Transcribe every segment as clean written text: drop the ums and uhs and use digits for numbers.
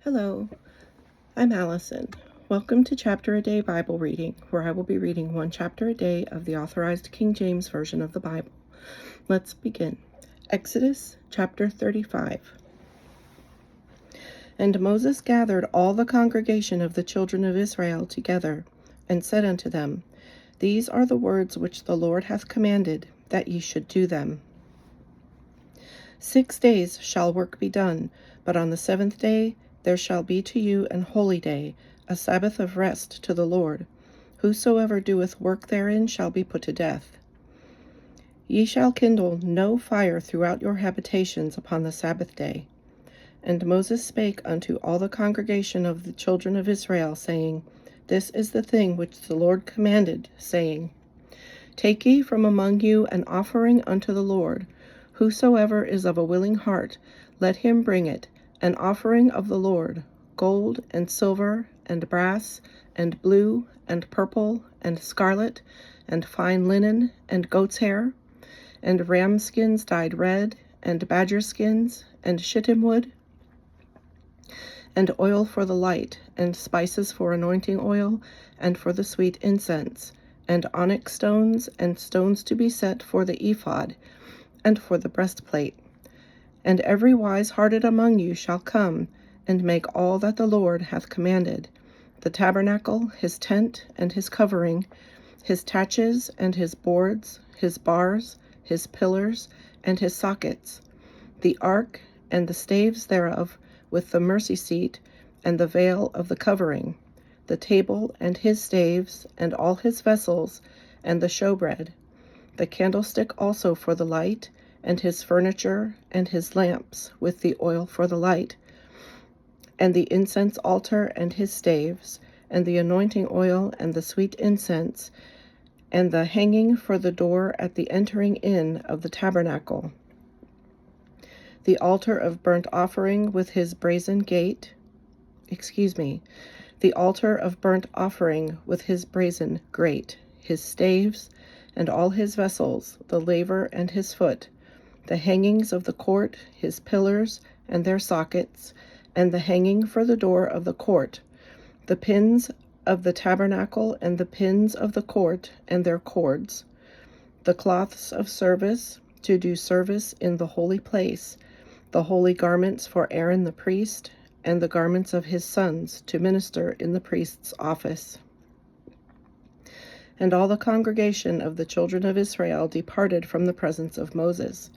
Hello, I'm Allison. Welcome to Chapter a Day Bible reading, where I will be reading one chapter a day of the Authorized King James Version of the Bible. Let's begin. Exodus chapter 35. And Moses gathered all the congregation of the children of Israel together, and said unto them, These are the words which the Lord hath commanded, that ye should do them. 6 days shall work be done, but on the 7th day there shall be to you an holy day, a Sabbath of rest to the Lord. Whosoever doeth work therein shall be put to death. Ye shall kindle no fire throughout your habitations upon the Sabbath day. And Moses spake unto all the congregation of the children of Israel, saying, This is the thing which the Lord commanded, saying, Take ye from among you an offering unto the Lord. Whosoever is of a willing heart, let him bring it, an offering of the Lord, gold and silver and brass and blue and purple and scarlet and fine linen and goat's hair and ram skins dyed red and badger skins and shittim wood and oil for the light and spices for anointing oil and for the sweet incense and onyx stones and stones to be set for the ephod and for the breastplate. And every wise-hearted among you shall come, and make all that the Lord hath commanded, the tabernacle, his tent, and his covering, his taches, and his boards, his bars, his pillars, and his sockets, the ark, and the staves thereof, with the mercy seat, and the veil of the covering, the table, and his staves, and all his vessels, and the showbread, the candlestick also for the light, and his furniture, and his lamps, with the oil for the light, and the incense altar, and his staves, and the anointing oil, and the sweet incense, and the hanging for the door at the entering in of the tabernacle, the altar of burnt offering with his brazen the altar of burnt offering with his brazen grate, his staves, and all his vessels, the laver and his foot, the hangings of the court, his pillars, and their sockets, and the hanging for the door of the court, the pins of the tabernacle, and the pins of the court, and their cords, the cloths of service, to do service in the holy place, the holy garments for Aaron the priest, and the garments of his sons, to minister in the priest's office. And all the congregation of the children of Israel departed from the presence of Moses.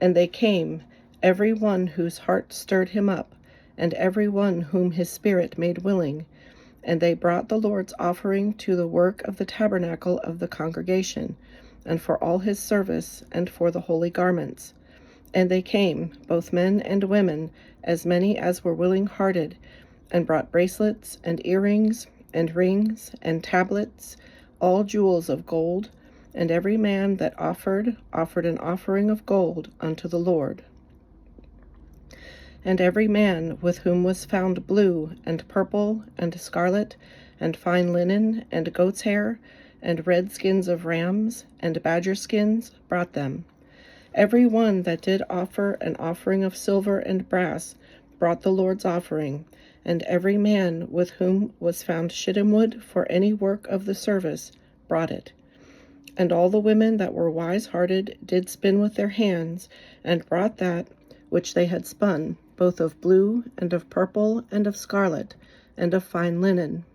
And they came, every one whose heart stirred him up, and every one whom his spirit made willing. And they brought the Lord's offering to the work of the tabernacle of the congregation, and for all his service, and for the holy garments. And they came, both men and women, as many as were willing-hearted, and brought bracelets, and earrings, and rings, and tablets, all jewels of gold, and every man that offered an offering of gold unto the Lord. And every man with whom was found blue, and purple, and scarlet, and fine linen, and goat's hair, and red skins of rams, and badger skins, brought them. Every one that did offer an offering of silver and brass brought the Lord's offering, and every man with whom was found shittim wood for any work of the service brought it. And all the women that were wise-hearted did spin with their hands, and brought that which they had spun, both of blue, and of purple, and of scarlet, and of fine linen.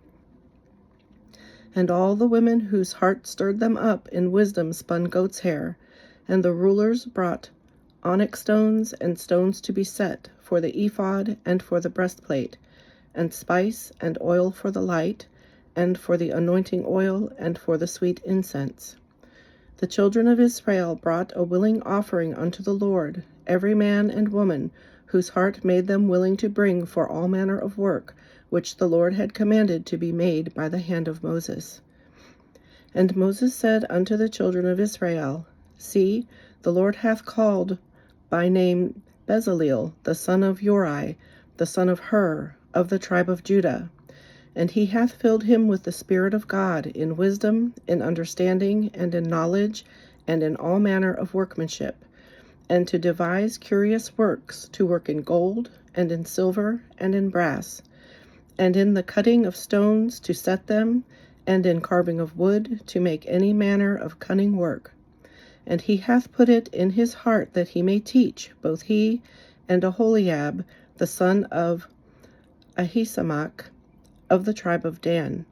And all the women whose heart stirred them up in wisdom spun goat's hair, and the rulers brought onyx stones and stones to be set for the ephod and for the breastplate, and spice and oil for the light, and for the anointing oil, and for the sweet incense. The children of Israel brought a willing offering unto the Lord, every man and woman, whose heart made them willing to bring for all manner of work, which the Lord had commanded to be made by the hand of Moses. And Moses said unto the children of Israel, See, the Lord hath called by name Bezaleel, the son of Uri, the son of Hur, of the tribe of Judah. And he hath filled him with the Spirit of God, in wisdom, in understanding, and in knowledge, and in all manner of workmanship, and to devise curious works, to work in gold, and in silver, and in brass, and in the cutting of stones to set them, and in carving of wood to make any manner of cunning work. And he hath put it in his heart that he may teach, both he and Aholiab, the son of Ahisamach, of the tribe of Dan.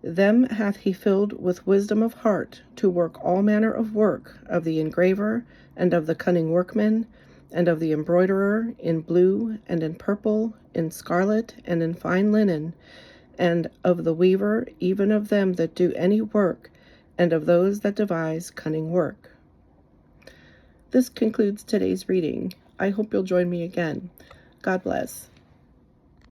Them hath he filled with wisdom of heart, to work all manner of work of the engraver, and of the cunning workman, and of the embroiderer, in blue, and in purple, in scarlet, and in fine linen, and of the weaver, even of them that do any work, and of those that devise cunning work. This concludes today's reading. I hope you'll join me again. God bless.